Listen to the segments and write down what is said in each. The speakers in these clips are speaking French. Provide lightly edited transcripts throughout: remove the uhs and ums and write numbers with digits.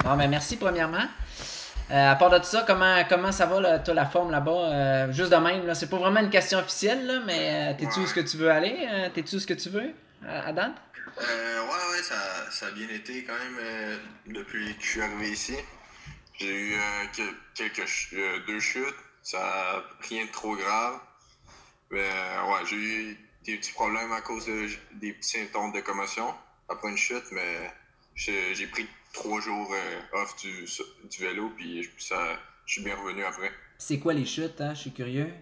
Bon, ben merci premièrement. À part de tout ça, comment ça va, là, toi, la forme là-bas? Juste de même, là, c'est pas vraiment une question officielle, là, mais t'es-tu où ce Ouais. que tu veux aller? T'es-tu où ce que tu veux à date? Ouais, ça a bien été quand même depuis que je suis arrivé ici. J'ai eu deux chutes, ça a rien de trop grave. Mais ouais, j'ai eu des petits problèmes à cause des petits symptômes de commotion après une chute, mais j'ai pris 3 jours off du vélo, puis je suis bien revenu après. C'est quoi les chutes, hein? Je suis curieux.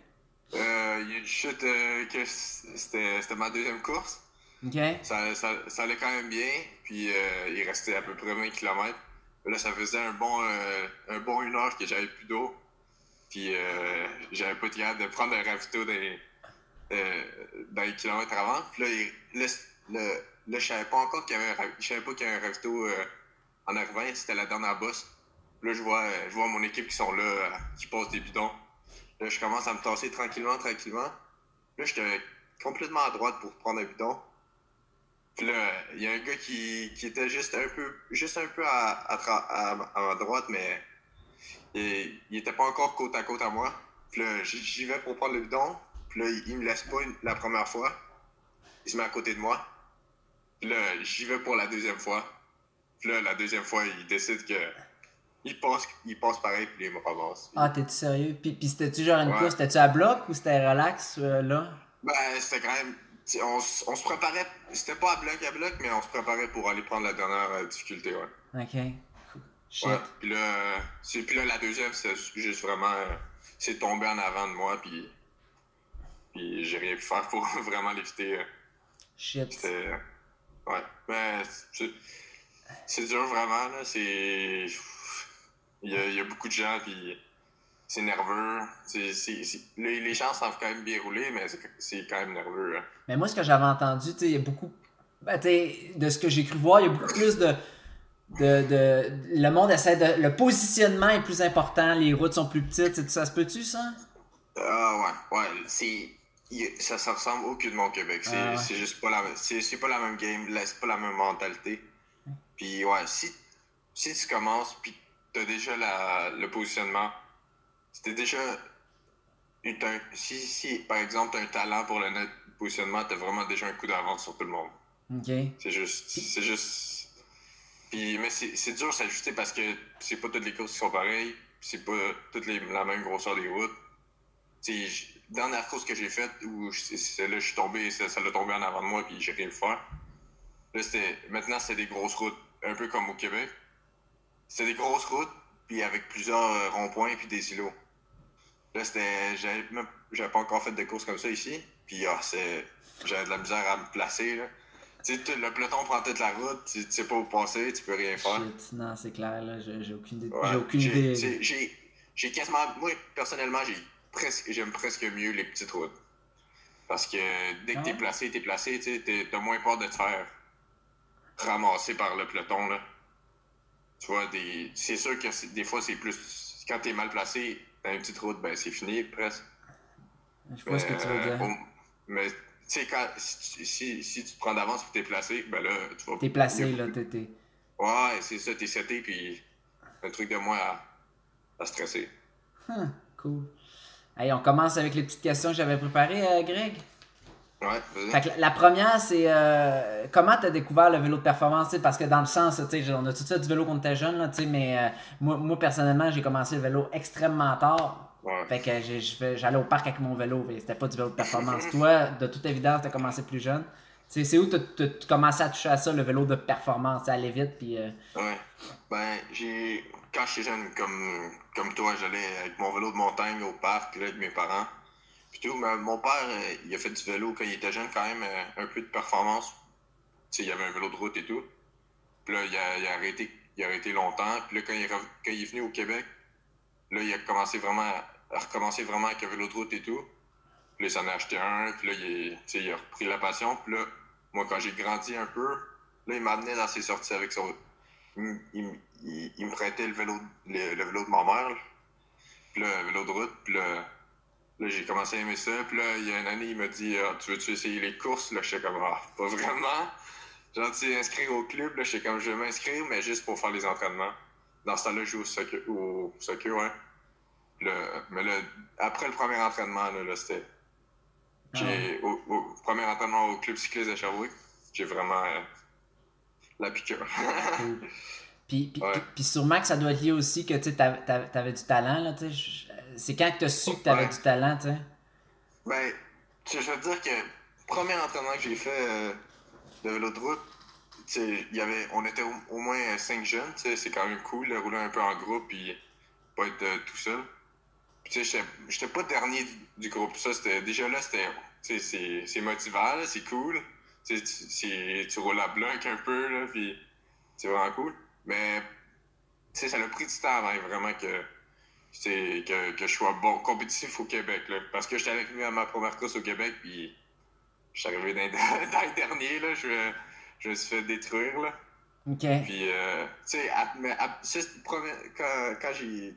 Il y a une chute que c'était ma deuxième course. OK? Ça allait quand même bien, puis il restait à peu près 20 km. Là, ça faisait un bon 1 heure que j'avais plus d'eau, puis j'avais pas été capable de prendre un ravito euh, dans les kilomètres avant. Puis là, je savais pas encore je savais pas qu'il y avait un ravito en arrivant, c'était la dernière bosse. Là, je vois mon équipe qui sont là, qui passent des bidons. Là, je commence à me tasser tranquillement. Là, j'étais complètement à droite pour prendre un bidon. Puis là, il y a un gars qui était juste un peu à ma droite, mais il était pas encore côte à côte à moi. Puis là, j'y vais pour prendre le bidon. Puis là, il me laisse pas la première fois. Il se met à côté de moi. Puis là, j'y vais pour la deuxième fois. Puis là, la deuxième fois, il décide que il passe pareil, puis il me ramasse. Ah, Puis, t'es-tu sérieux? Puis c'était-tu genre une ouais. course? C'était-tu à bloc ou c'était relax, là? Ben, c'était quand même. On se préparait. C'était pas à bloc, mais on se préparait pour aller prendre la dernière difficulté, ouais. OK. Ouais. Shit. Puis là, la deuxième, c'est juste vraiment. C'est tombé en avant de moi, puis j'ai rien pu faire pour vraiment l'éviter. Shit. C'était. Ouais. Mais c'est dur vraiment, là. Il y a beaucoup de gens, puis c'est nerveux. Les chances savent quand même bien rouler, mais c'est quand même nerveux, hein. Mais moi, ce que j'avais entendu, tu sais, il y a beaucoup. Ben, tu sais, de ce que j'ai cru voir, il y a beaucoup plus le monde essaie de. Le positionnement est plus important, les routes sont plus petites, ça se peut-tu, ça? Ouais. Ça ressemble aucunement au Québec. Ah ouais. C'est juste pas c'est pas la même game, c'est pas la même mentalité. Puis ouais, si tu commences, puis t'as déjà le positionnement, c'était déjà si par exemple t'as un talent pour le net positionnement, t'as vraiment déjà un coup d'avance sur tout le monde. OK. C'est juste. Puis, mais c'est dur à s'ajuster parce que c'est pas toutes les courses qui sont pareilles, c'est pas la même grosseur des routes. Dernière course que j'ai faite où là je suis tombé, ça l'a tombé en avant de moi puis j'ai rien pu faire. Là maintenant c'était des grosses routes, un peu comme au Québec. C'était des grosses routes puis avec plusieurs ronds-points puis des îlots. Là j'avais pas encore fait de course comme ça ici. Puis j'avais de la misère à me placer là. Le peloton prend toute la route, tu sais pas où passer, tu peux rien faire. Shit. Non, c'est clair, là. J'ai aucune idée. J'ai Ouais, aucune idée. j'ai quasiment, moi personnellement, j'aime presque mieux les petites routes. Parce que dès que Ah ouais? t'es placé, tu sais, t'as moins peur de te faire ramasser par le peloton, là. Tu vois, c'est sûr que des fois, c'est plus, quand t'es mal placé dans une petite route, ben, c'est fini, presque. Je vois Mais, ce que tu veux dire. mais tu sais, si tu te prends d'avance et t'es placé, ben là, tu vas, T'es il y a placé, là. beaucoup. Ouais, c'est ça, t'es seté, puis un truc de moins à stresser. Cool. Hey, on commence avec les petites questions que j'avais préparées, Greg. Ouais, vas-y. Fait que la première, c'est comment t'as découvert le vélo de performance? Parce que dans le sens, tu sais, on a tout fait du vélo quand on était jeune, là, mais moi, personnellement, j'ai commencé le vélo extrêmement tard. Ouais. Fait que j'allais au parc avec mon vélo, mais c'était pas du vélo de performance. Toi, de toute évidence, t'as commencé plus jeune. C'est où t'as commencé à toucher à ça, le vélo de performance, à aller vite, puis Ouais. Ben, quand j'étais jeune, comme toi, j'allais avec mon vélo de montagne au parc, là, avec mes parents. Puis tout, mais mon père, il a fait du vélo quand il était jeune, quand même, un peu de performance. Tu sais, il avait un vélo de route et tout. Puis là, il a arrêté longtemps. Puis là, quand il est venu au Québec, là, il a recommencé vraiment avec un vélo de route et tout. Puis là, il s'en a acheté un. Puis là, tu sais, il a repris la passion. Puis là, moi, quand j'ai grandi un peu, là, il m'amenait dans ses sorties avec son, il me prêtait le vélo de ma mère, là. Puis là, le vélo de route. Puis là, j'ai commencé à aimer ça. Puis là, il y a une année, il m'a dit tu veux-tu essayer les courses? Là, j'étais comme pas vraiment. Genre, tu sais, inscrire au club, là, j'étais comme je vais m'inscrire, mais juste pour faire les entraînements. dans ce temps-là, je joue au soccer, ouais. Mais là, après le premier entraînement, là c'était. Ah ouais. Au premier entraînement au club cycliste de Sherbrooke, j'ai vraiment la piqûre. Cool. Puis, puis, Ouais. puis, puis sûrement que ça doit être lié aussi que tu avais du talent, là, tu sais. C'est quand que tu as su que tu avais Ouais. du talent, tu sais. Ben, je veux te dire que le premier entraînement que j'ai fait de vélo de route, tu sais, on était au moins 5 jeunes, tu sais, c'est quand même cool de rouler un peu en groupe puis pas être tout seul. Puis tu sais, j'étais pas dernier du groupe. Ça, c'était déjà là, c'était, tu sais, c'est motivant, là, c'est cool. Tu sais, tu roules à bloc un peu, là, puis c'est vraiment cool. Mais, tu sais, ça a pris du temps avant vraiment que je sois bon, compétitif au Québec, là. Parce que j'étais arrivé à ma première course au Québec, puis je suis arrivé dans le dernier, là, je me suis fait détruire, là. OK. Puis, tu sais,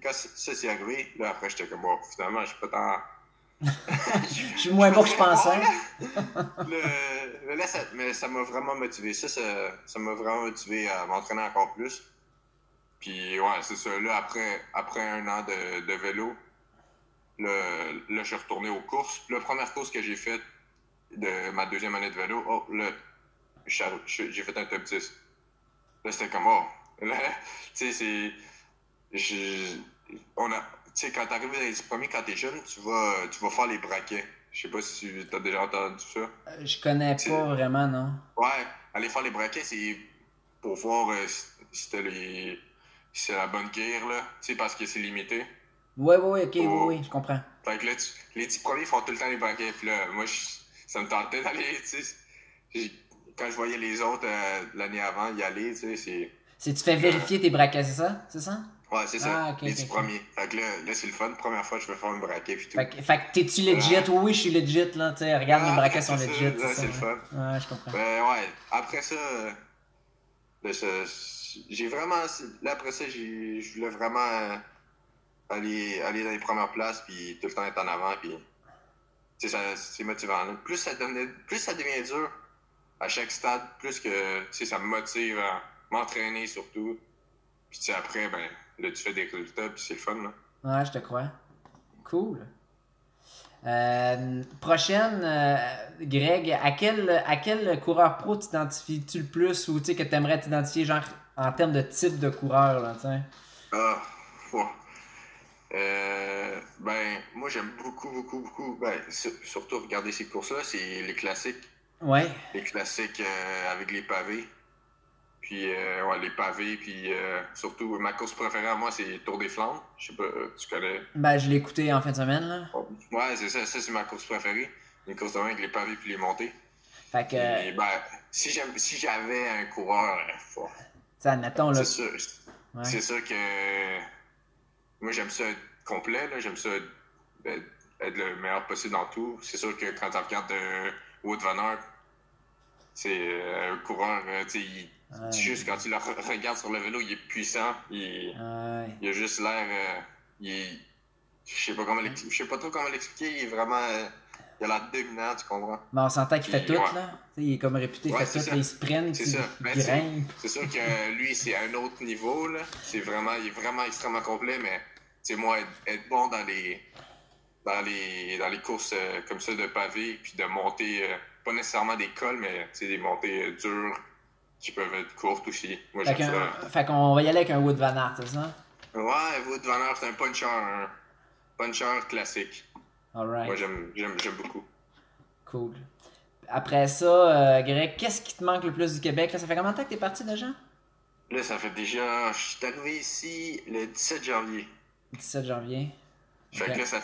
quand ça s'est arrivé, là, après, j'étais comme, bon, finalement, je suis pas tant. Je suis Je suis moins pas bon que je très bon, pensais. là. Là, mais ça m'a vraiment motivé. Ça m'a vraiment motivé à m'entraîner encore plus. Puis, ouais, c'est ça. Là, après un an de vélo, là, je suis retourné aux courses. Puis, la première course que j'ai faite de ma deuxième année de vélo, oh, là, j'ai fait un top 10. Là, c'était comme, oh, là, tu sais, c'est. je- On a. Tu sais, quand t'arrives dans les premiers, quand t'es jeune, tu vas faire les braquets. Je sais pas si t'as déjà entendu ça. Je connais pas C'est- vraiment, non. Ouais, aller faire les braquets, c'est pour voir si si c'est la bonne gear, là. Tu sais, parce que c'est limité. Ouais, ouais, ouais, ok, oui, Au... oui, je comprends. Fait que là, les 10 premiers font tout le temps les braquets. Puis là, moi, ça me tentait d'aller, tu sais. J'ai- Quand je voyais les autres l'année avant y aller, tu sais, c'est. C'est tu fais Là, vérifier tes braquets, c'est ça? C'est ça? ouais, c'est ça, Ah, ok, les ok, 10 ok. premiers. Fait que là c'est le fun. Première fois, je vais faire un braquet, puis tout. Fait que t'es-tu legit? Là, Oui, oui, je suis legit, là, tu sais, regarde, mes braquets sont c'est ça, legit, c'est là, ça, c'est le ouais. fun. Ouais, je comprends. Ben ouais, après ça, là, j'ai vraiment. Là, après ça, je voulais vraiment aller dans les premières places, puis tout le temps être en avant, puis. Tu sais, c'est motivant, là. Plus ça devient dur à chaque stade, plus que, tu sais, ça me motive à m'entraîner surtout. Puis, tu sais, après, ben, là, tu fais des résultats, puis c'est le fun, là. Ouais, je te crois. Cool. Prochaine, Greg, à quel coureur pro t'identifies-tu le plus ou tu sais que t'aimerais t'identifier genre en termes de type de coureur là, tu sais? Ah, ouais. Ben, moi, j'aime beaucoup, beaucoup, beaucoup. Ben, surtout regarder ces courses-là, c'est les classiques. Ouais. Les classiques avec les pavés. Puis, ouais, les pavés. Puis, surtout, ma course préférée à moi, c'est Tour des Flandres. Je sais pas, tu connais. Ben je l'ai écouté en fin de semaine là. Ouais, c'est ça. Ça, c'est ma course préférée. Une course de main avec les pavés puis les montées. Fait que, Puis, ben, si j'avais un coureur, tu sais, admettons là. c'est sûr. Ouais. C'est sûr que moi, j'aime ça être complet, là. J'aime ça être le meilleur possible dans tout. C'est sûr que quand tu regardes Wout van Aert, c'est un coureur, tu sais, Ouais. juste quand tu le regardes sur le vélo, il est puissant. Ouais. Il a juste l'air. Je sais pas je sais pas trop comment l'expliquer. Il est vraiment. Il a l'air dominant, tu comprends? Ben on s'entend qu'il fait Puis, tout ouais. là. Tu sais, il est comme réputé, il Ouais, fait c'est tout, ça. là, il sprint, C'est il ça. Ben, grimpe. c'est sûr que lui, c'est un autre niveau, là. Il est vraiment extrêmement complet, mais, tu sais, moi, être bon dans les courses comme ça de pavés, puis de monter, pas nécessairement des cols, mais, tu sais, des montées dures qui peuvent être courtes aussi. Moi, Fait j'aime ça. fait qu'on va y aller avec un Wood Van Aert, c'est ça? Ouais, Wout van Aert, c'est un puncher classique. Moi, Alright. j'aime beaucoup. Cool. Après ça, Greg, qu'est-ce qui te manque le plus du Québec? Là? Ça fait combien de temps que t'es parti déjà? Là, ça fait déjà. Je suis arrivé ici le 17 janvier. 17 janvier. Fait Ok. que là, ça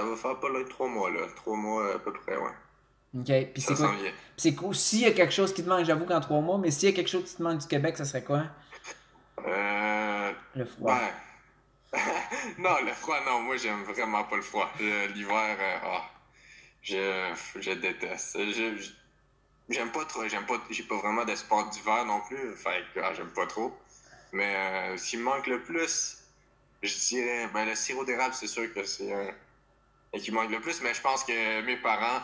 va faire pas loin de 3 mois, là. 3 mois à peu près, ouais. Ok. Puis c'est Ça quoi? s'en vient. Puis c'est cool. S'il y a quelque chose qui te manque, j'avoue qu'en 3 mois, mais s'il y a quelque chose qui te manque du Québec, ça serait quoi? Le froid. Ben. Non, le froid, non. Moi, j'aime vraiment pas le froid. L'hiver, je déteste. J'aime pas trop. J'ai pas vraiment de sport d'hiver non plus. Fait que j'aime pas trop. Mais ce qui me manque le plus, je dirais, ben, le sirop d'érable, c'est sûr que c'est un qui me manque le plus. Mais je pense que mes parents,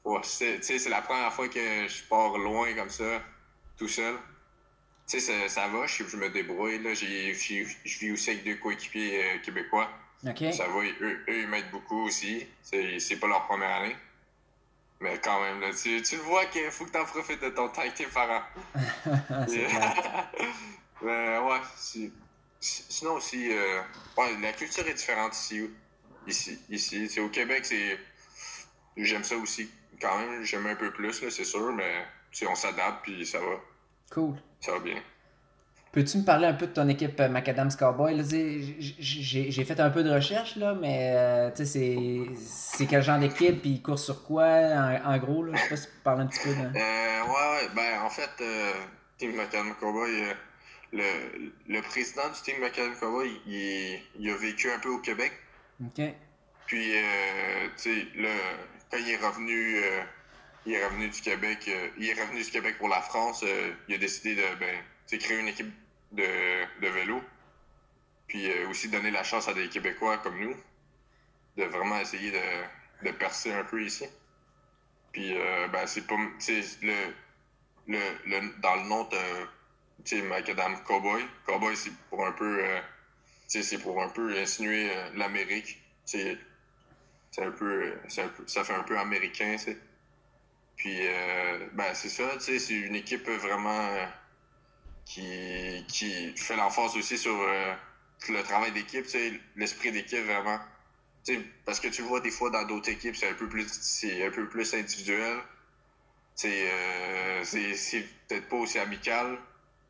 ouais, tu sais, c'est la première fois que je pars loin comme ça, tout seul. Tu sais, ça va, je me débrouille. Là. Je vis aussi avec deux coéquipiers québécois. OK? Ça va, eux ils m'aident beaucoup aussi. C'est pas leur première année. Mais quand même, là, tu le vois qu'il faut que tu en profites de ton temps avec tes parents. C'est clair. Mais ouais, sinon aussi, ouais, la culture est différente ici. Ici. Au Québec, j'aime ça aussi. Quand même, j'aime un peu plus, là, c'est sûr, mais on s'adapte puis ça va. Cool. Ça va bien. Peux-tu me parler un peu de ton équipe Macadam's Cowboy? Là, j'ai fait un peu de recherche, là, mais c'est quel genre d'équipe, puis ils courent sur quoi, en gros? Là? Je sais pas si tu peux parler un petit peu de... Ouais, ben en fait, Team Macadam Cowboy, le président du Team Macadam Cowboy, il a vécu un peu au Québec. OK. Puis, tu sais, là, quand il est revenu du Québec, il est revenu du Québec pour la France, il a décidé de, ben, tu sais, créer une équipe de vélo. Puis aussi donner la chance à des Québécois comme nous de vraiment essayer de percer un peu ici. Puis, ben, c'est pas, tu sais, dans le nom de, tu sais, Macadam Cowboy. Cowboy, c'est pour un peu, tu sais, c'est pour un peu insinuer l'Amérique. Tu sais, ça fait un peu américain, tu sais. Puis, ben, c'est ça, tu sais, c'est une équipe vraiment qui fait l'emphase aussi sur le travail d'équipe, tu sais, l'esprit d'équipe vraiment. Tu sais, parce que tu le vois des fois dans d'autres équipes, c'est un peu plus individuel. C'est peut-être pas aussi amical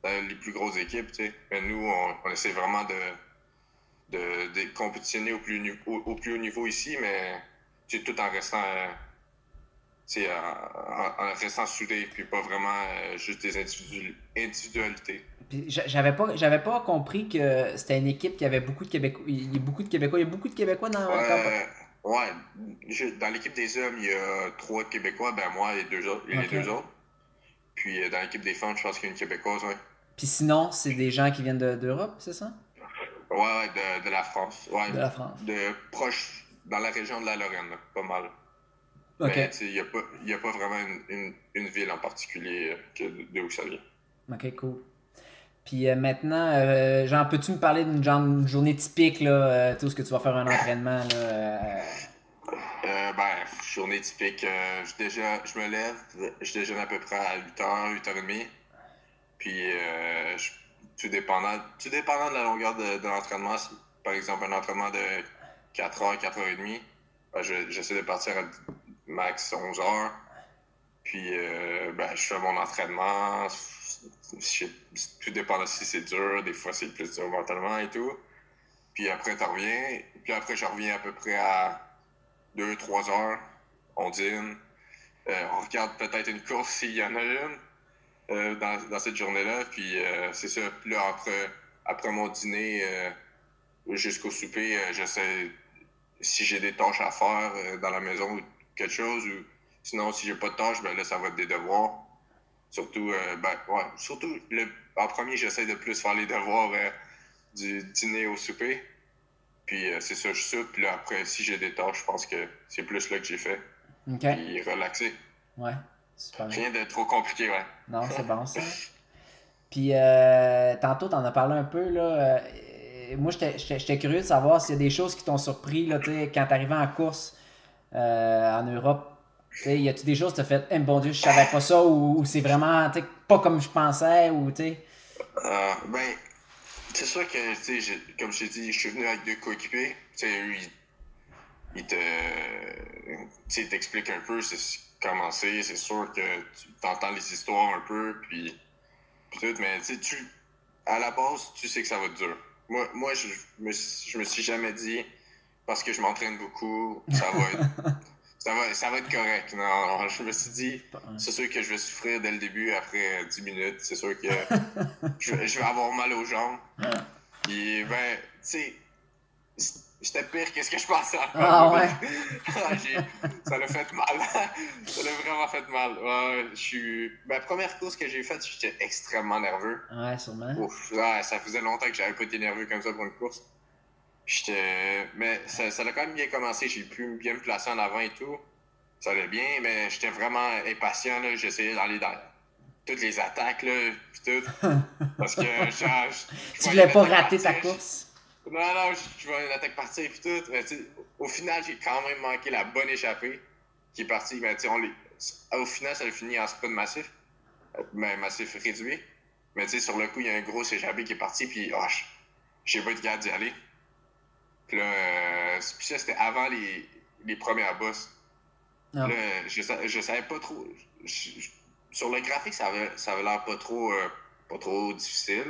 dans les plus grosses équipes, tu sais. Mais nous, on essaie vraiment de compétitionner au plus haut niveau ici, mais tu sais, tout en restant, en restant soudé, puis pas vraiment juste des individualités. Puis j'avais pas compris que c'était une équipe qui avait beaucoup de Québécois. Il y a beaucoup de Québécois. Il y a beaucoup de Québécois dans Cowboy. Ouais, dans l'équipe des hommes, il y a trois Québécois, ben moi et les OK. deux autres. Puis dans l'équipe des femmes, je pense qu'il y a une Québécoise, ouais. Puis sinon, c'est des gens qui viennent d'Europe, c'est ça? Ouais, de la France. Ouais, De la France. de proche, dans la région de la Lorraine, là, pas mal. Mais OK. tu sais, il y a pas vraiment une ville en particulier de où ça vient. OK, cool. Puis maintenant, genre, peux-tu me parler d'une journée typique, là, tout ce que tu vas faire un entraînement, là? Ben, journée typique, je me lève, je déjeune à peu près à 8h, 8h30. Puis, tout dépendant de la longueur de l'entraînement, par exemple, un entraînement de 4h, 4h30, ben, j'essaie de partir à max 11h. Puis, ben, je fais mon entraînement. Tout dépend de si c'est dur. Des fois, c'est plus dur mentalement et tout. Puis après, tu reviens. Puis après, je reviens à peu près à 2, 3 heures. On dîne. On regarde peut-être une course s'il y en a une dans cette journée-là. Puis c'est ça. Puis là, après mon dîner jusqu'au souper, j'essaie, si j'ai des tâches à faire dans la maison ou quelque chose, ou sinon, si j'ai pas de tâches, ben là, ça va être des devoirs. Surtout, ben, ouais, surtout, en premier, j'essaie de plus faire les devoirs du dîner au souper. Puis c'est ça, je soupe. Puis là, après, si j'ai des tâches, je pense que c'est plus là que j'ai fait. OK. Puis relaxer. Ouais, super bien. Rien de trop compliqué, ouais. Non, c'est bon, ça. Puis tantôt, t'en as parlé un peu, là. Moi, j'étais curieux de savoir s'il y a des choses qui t'ont surpris, là, tu sais, quand t'arrivais en course en Europe. Tu sais, y a-tu des choses que t'as fait, eh, bon Dieu, je savais pas ça, ou c'est vraiment, tu sais, pas comme je pensais, ou tu sais. Ben, c'est sûr que, tu sais, comme je t'ai dit, je suis venu avec deux coéquipiers. Tu sais, eux, ils tu t'expliquent un peu comment c'est sûr que tu entends les histoires un peu, puis tout, mais tu sais, à la base, tu sais que ça va être dur. Moi je me suis jamais dit, parce que je m'entraîne beaucoup, ça va être correct. Non, je me suis dit, c'est sûr que je vais souffrir dès le début, après 10 minutes. C'est sûr que je vais avoir mal aux jambes. Puis, ben, tu sais, c'était pire que ce que je pensais à faire. Ah ouais. Ça l'a fait mal. Ça l'a vraiment fait mal. Ouais, ma première course que j'ai faite, j'étais extrêmement nerveux. Ouais, sûrement. Ouf, ouais, ça faisait longtemps que j'avais pas été nerveux comme ça pour une course. Mais ça a quand même bien commencé. J'ai pu bien me placer en avant et tout. Ça allait bien, mais j'étais vraiment impatient. J'essayais d'aller derrière. toutes les attaques, là, pis tout. Parce que, genre, Tu voulais pas rater ta course? Non, je vois une attaque partir pis tout. Mais, au final, j'ai quand même manqué la bonne échappée qui est partie. Mais, au final, ça a fini en sprint massif. Mais massif réduit. Mais, sur le coup, il y a un gros échappé qui est parti, puis j'ai pas été capable d'y aller. Puis là, puis ça, c'était avant les premières bosses. Non. Là, je savais pas trop. Sur le graphique, ça avait l'air pas trop difficile.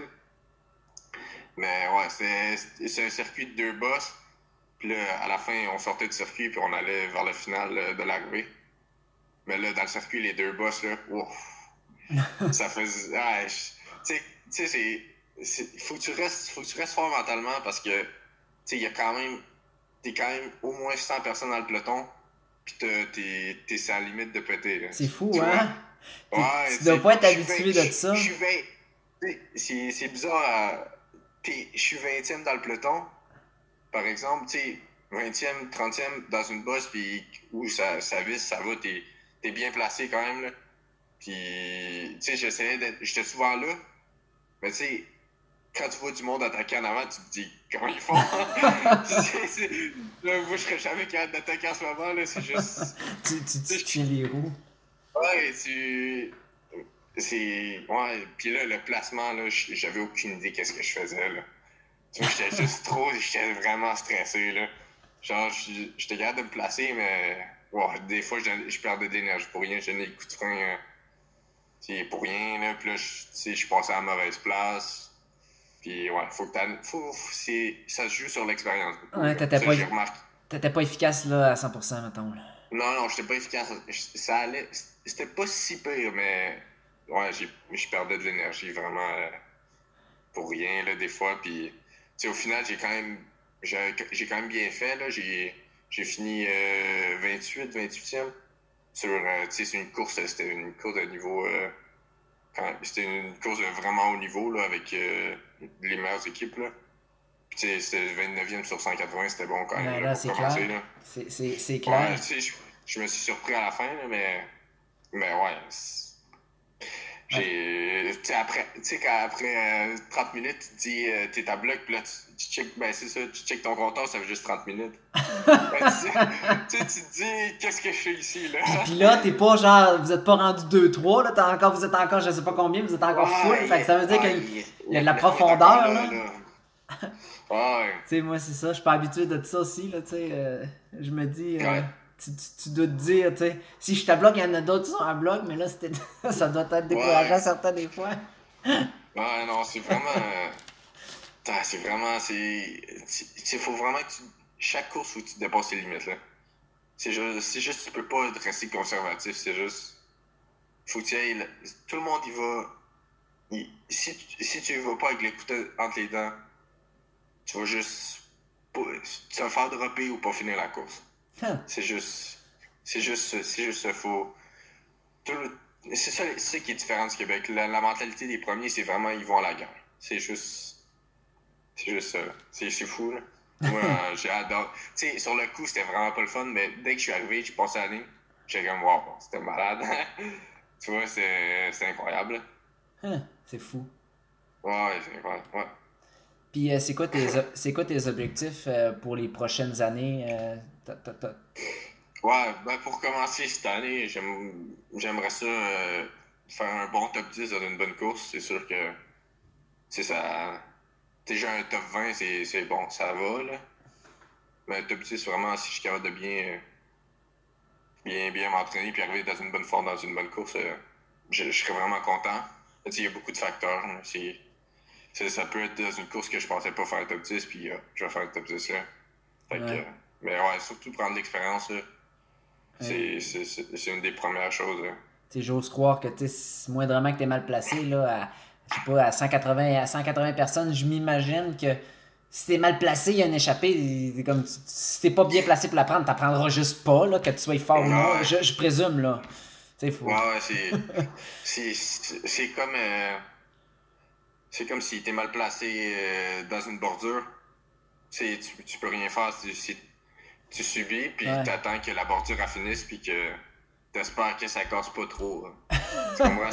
Mais ouais, c'est un circuit de 2 bosses. Puis là, à la fin, on sortait du circuit puis on allait vers le final de l'arrivée. Mais là, dans le circuit, les 2 bosses, là, ouf, ça faisait... tu sais, il faut que tu restes fort mentalement parce que, tu sais, il y a quand même... T'es quand même au moins 100 personnes dans le peloton puis t'es sur la limite de péter, là. C'est fou, hein? Ouais, tu dois pas être habitué de ça. C'est bizarre. Je suis 20e dans le peloton, par exemple, tu sais, 20e, 30e dans une bosse, puis où ça visse, ça va, t'es bien placé quand même, là. Puis, tu sais, j'étais souvent là, mais tu sais, quand tu vois du monde attaquer en avant, tu te dis, comment ils font? Là, moi, je serais jamais capable d'attaquer en ce moment, là, c'est juste... tu tiens les roues. Ouais, ouais, puis là, le placement, là, j'avais aucune idée qu'est-ce que je faisais, là. Tu vois, j'étais vraiment stressé, là. Genre, j'étais capable de me placer, mais ouais, des fois, je perdais de l'énergie pour rien. Je donnais des coups de frein pour rien, là. Puis là, je passais à la mauvaise place. Puis ouais, ça se joue sur l'expérience. Ouais, t'étais pas efficace, là, à 100%, mettons, là. Non, j'étais pas efficace. Ça allait... C'était pas si pire, mais... Ouais, je perdais de l'énergie vraiment pour rien, là, des fois. Puis, tu sais, au final, j'ai quand même bien fait, là. J'ai fini 28e. Tu sais, c'est une course, c'était une course de niveau... c'était une course de vraiment haut niveau, là, avec les meilleures équipes, là. Puis, tu sais, c'était 29e sur 180, c'était bon quand même, là, pour commencer, là. C'est clair. Ouais, tu sais, je me suis surpris à la fin, là, mais ouais... Tu sais, qu'après 30 minutes, tu te dis, t'es à bloc, puis là, tu check, ben c'est ça, tu check ton compteur, ça fait juste 30 minutes. Ben, tu te dis, qu'est-ce que je fais ici, là? Puis là, t'es pas genre, vous êtes pas rendu 2-3, là, vous êtes encore, je sais pas combien, vous êtes encore full, fait que ça veut dire qu'il y a de la profondeur, là. Ouais. Tu sais, moi, c'est ça, je suis pas habitué de ça aussi, là, tu sais, je me dis... Tu dois te dire, tu sais, si je t'abloque, il y en a d'autres qui sont à bloc, mais là, ça doit être décourageant certains des fois. Ouais, non, c'est vraiment... faut vraiment que chaque course, faut que tu dépasses les limites, là. C'est juste, tu peux pas rester conservatif, c'est juste... Faut que tu ailles... Tout le monde y va... Si tu y vas pas avec les couteaux entre les dents, tu vas juste... Tu vas faire dropper ou pas finir la course. C'est juste ça, faut... C'est ça qui est différent du Québec. La mentalité des premiers, c'est vraiment, ils vont à la guerre. C'est juste ça. C'est fou, là. Moi, j'ai adoré. Tu sais, sur le coup, c'était vraiment pas le fun, mais dès que je suis arrivé, j'ai passé la ligne, j'étais comme, wow, c'était malade. Tu vois, c'est incroyable, là. C'est fou. Ouais, c'est incroyable, ouais. Puis, c'est quoi tes objectifs pour les prochaines années? Ouais, ben pour commencer cette année, j'aimerais ça faire un bon top 10 dans une bonne course. C'est sûr que c'est ça. Déjà un top 20, c'est bon, ça va, là. Mais un top 10, vraiment, si je suis capable de bien m'entraîner puis arriver dans une bonne forme, dans une bonne course, je serais vraiment content. Il y a beaucoup de facteurs. Là. Ça peut être dans une course que je pensais pas faire un top 10, puis je vais faire un top 10 là. Fait que, mais ouais, surtout prendre l'expérience, là. C'est une des premières choses. J'ose croire que moindrement que t'es mal placé, là, je sais pas, à 180 personnes, je m'imagine que si t'es mal placé, il y a une échappée. Comme, si t'es pas bien placé pour la prendre, t'apprendras juste pas, là, que tu sois fort ou non. Je présume, là. Faut... Ouais, c'est comme... c'est comme si t'es mal placé dans une bordure. Tu peux rien faire. Tu subis, puis t'attends que la bordure finisse, puis que t'espères que ça casse pas trop. Tu comprends?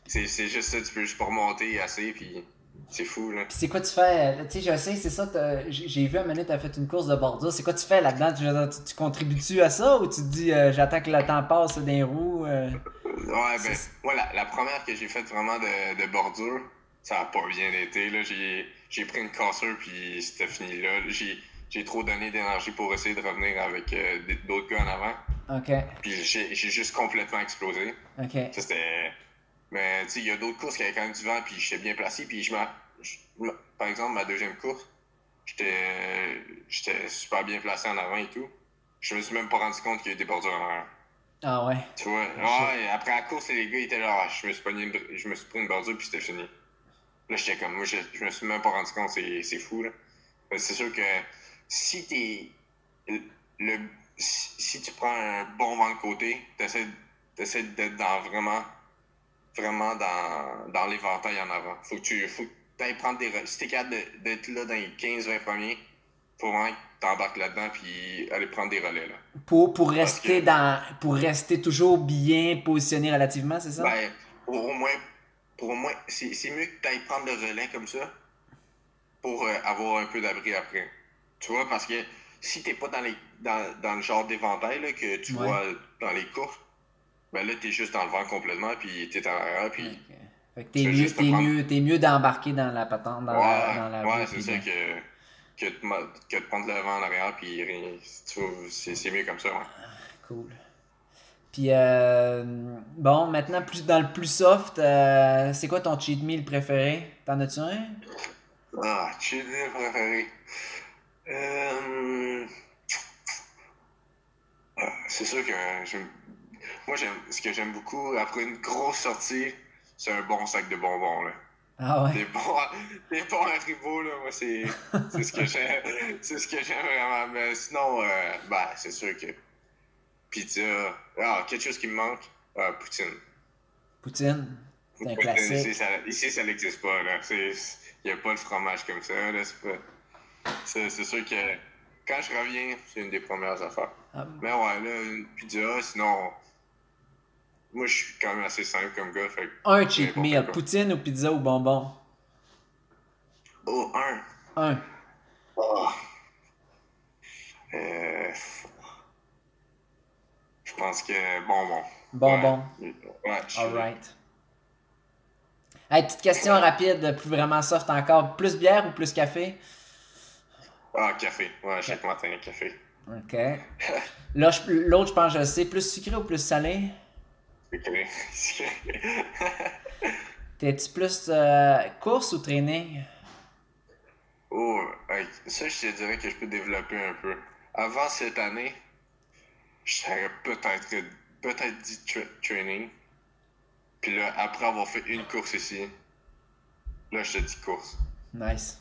C'est juste ça, tu peux juste pas remonter assez, puis c'est fou, là. Puis c'est quoi tu fais? Tu sais, je sais, c'est ça, j'ai vu à un moment donné, t'as fait une course de bordure. C'est quoi tu fais là-dedans? Tu contribues-tu à ça ou tu te dis j'attends que le temps passe dans les roues? Ouais, ben, moi, la première que j'ai faite vraiment de bordure, ça a pas bien été, là. J'ai pris une cassure, puis c'était fini là. J'ai trop donné d'énergie pour essayer de revenir avec d'autres gars en avant. Ok, Puis j'ai juste complètement explosé. ok. Ça, c'était. Mais, tu sais, il y a d'autres courses qui avaient quand même du vent, puis j'étais bien placé. Puis par exemple, ma deuxième course, j'étais super bien placé en avant et tout. Je me suis même pas rendu compte qu'il y a eu des bordures en arrière. Ah ouais. Tu vois, ouais, après la course, les gars étaient là, je me suis pris une bordure puis c'était fini. Là, j'étais comme, moi, je me suis même pas rendu compte, c'est fou, là. Mais c'est sûr que si t'es, le, si tu prends un bon vent de côté, t'essaies d'être vraiment dans l'éventail en avant. Faut que t'ailles prendre si t'es capable d'être là dans les 15-20 premiers, faut vraiment que t'embarques là-dedans puis aller prendre des relais, là. Parce que, Pour rester toujours bien positionné relativement, c'est ça? ben, pour au moins, c'est mieux que tu ailles prendre le relais comme ça pour avoir un peu d'abri après. Tu vois, parce que si t'es pas dans le genre d'éventail là, que tu Ouais. vois dans les courses, ben là, t'es juste dans le vent complètement, puis t'es en arrière, puis Ok. Fait que tu fais juste te prendre. t'es mieux d'embarquer dans la patente, dans la roue, Ouais, c'est puis ça que de prendre le vent en arrière, puis c'est mieux comme ça, ouais. cool. Puis bon, maintenant plus dans le plus soft, c'est quoi ton cheat meal préféré? T'en as-tu un? Ah, cheat meal préféré. Euh, c'est sûr que ce que j'aime beaucoup après une grosse sortie, c'est un bon sac de bonbons, là. Ah ouais. Des bons, des bons Haribo, là, moi, c'est ce que j'aime, c'est ce que j'aime vraiment. Mais sinon, ben, c'est sûr que pizza, quelque chose qui me manque, poutine. Poutine. C'est un Poutine, classique. ici, ça n'existe pas, là. Il n'y a pas de fromage comme ça, là. C'est sûr que quand je reviens, c'est une des premières affaires. Ah, Mais ouais, là, une pizza, sinon, moi, je suis quand même assez simple comme gars, fait un que cheat n'importe meal, quoi. poutine ou pizza ou bonbon? Oh, un. Un. Ah. Euh, je pense que bonbon. Ouais. Bonbon. Ouais, je suis. Alright. Hey, petite question rapide, plus vraiment soft encore. Plus bière ou plus café? Ah, café. Ouais, chaque matin, café. Ok. Là, l'autre, je pense que je le sais. Plus sucré ou plus salé? Sucré. T'es-tu plus course ou training? Oh, hey, ça, je te dirais que je peux développer un peu. Avant cette année, j'aurais peut-être dit training. Puis là, après avoir fait une course ici, là, je te dis course. Nice.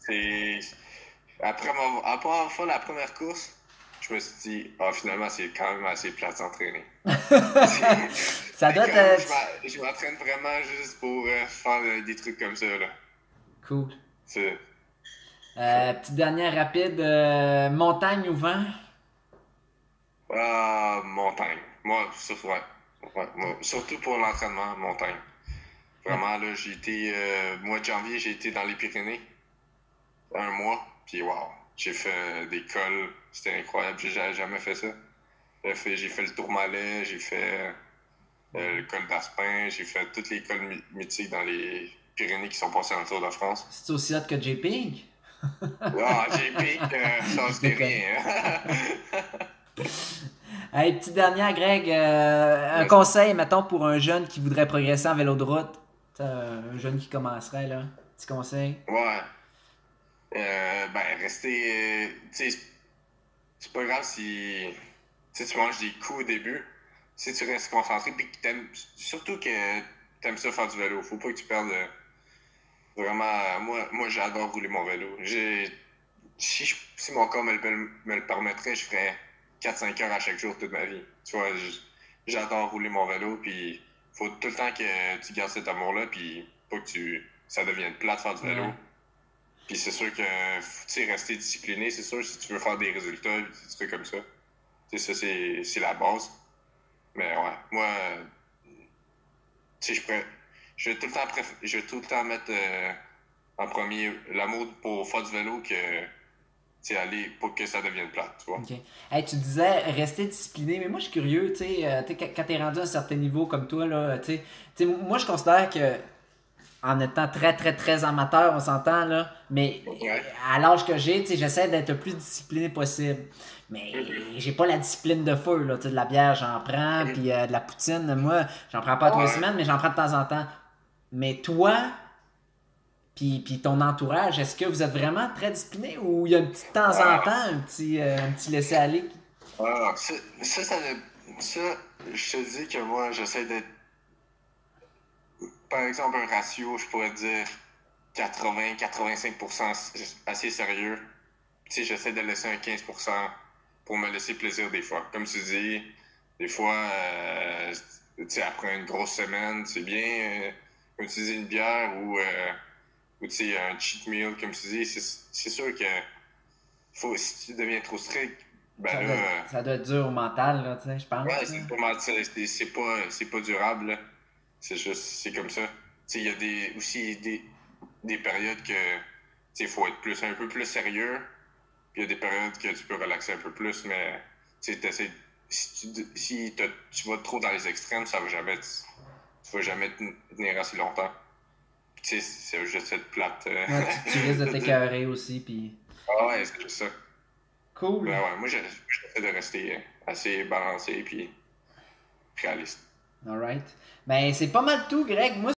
C'est. Après avoir fait la première course, je me suis dit, finalement, c'est quand même assez plate s'entraîner. Ça C'est doit comme, être je m'entraîne vraiment juste pour faire des trucs comme ça, là. cool. C'est. Petite dernière rapide, montagne ou vent? Montagne. Ouais. Surtout pour l'entraînement, montagne. Fait Vraiment, là, j'ai été, mois de janvier, j'ai été dans les Pyrénées, un mois, puis wow, j'ai fait des cols, c'était incroyable, j'ai jamais fait ça. J'ai fait le Tourmalet, j'ai fait le col d'Aspin, j'ai fait toutes les cols mythiques dans les Pyrénées qui sont passés dans le Tour de France. c'est aussi hot que J-Pig? Ah, j'ai piqué, ça Je c'était déconne. rien. Hey, petite dernière, Greg. Un Vas-y. conseil, mettons, pour un jeune qui voudrait progresser en vélo de route. Un jeune qui commencerait, là. Petit conseil. Ouais. Ben, rester. Tu sais, c'est pas grave si tu manges des coups au début. Si tu restes concentré, puis que t'aimes. Surtout que t'aimes ça faire du vélo. Faut pas que tu perdes. Vraiment. Moi j'adore rouler mon vélo. Si mon corps me le permettrait, je ferais 4-5 heures à chaque jour toute ma vie. Tu vois, j'adore rouler mon vélo, puis faut tout le temps que tu gardes cet amour-là, puis pas que ça devienne plat de faire du vélo. Ouais. Puis c'est sûr que, tu sais, rester discipliné, c'est sûr, si tu veux faire des résultats, des trucs comme ça. Tu sais, ça, c'est la base. Mais ouais, moi, tu sais, je vais tout le temps mettre en premier l'amour pour faire du vélo que aller pour que ça devienne plate, tu vois. OK. Hey, tu disais rester discipliné, mais moi je suis curieux, quand t'es rendu à un certain niveau comme toi, là, moi je considère que en étant très très très amateur, on s'entend là, mais Ouais. à l'âge que j'ai, j'essaie d'être le plus discipliné possible. Mais j'ai pas la discipline de feu, là, de la bière j'en prends, puis de la poutine, moi j'en prends pas tous les Ouais. semaines, mais j'en prends de temps en temps. Mais toi, puis ton entourage, est-ce que vous êtes vraiment très discipliné ou il y a un petit de temps en Ah, temps, un petit laisser-aller? ah, ça, je te dis que moi, j'essaie d'être, par exemple, un ratio, je pourrais dire 80-85% assez sérieux. J'essaie de laisser un 15% pour me laisser plaisir des fois. Comme tu dis, des fois, après une grosse semaine, c'est bien, comme tu dis, une bière ou un cheat meal, comme tu dis, c'est sûr que si tu deviens trop strict, ben là, Ça doit être dur au mental, là, je ouais, pense. Là. c'est pas mal, c'est pas durable, là. C'est juste, c'est comme ça. Il y a aussi des périodes que, il faut être un peu plus sérieux. Puis il y a des périodes que tu peux relaxer un peu plus, mais, si tu vas trop dans les extrêmes, tu vas jamais tenir assez longtemps. Puis, c'est juste être plate. Ouais, tu risques de de dire, t'écœurer aussi, puis ah ouais, c'est juste ça. cool. Mais ouais, moi, j'essaie de rester assez balancé puis réaliste. Alright. Ben, c'est pas mal tout, Greg. Moi,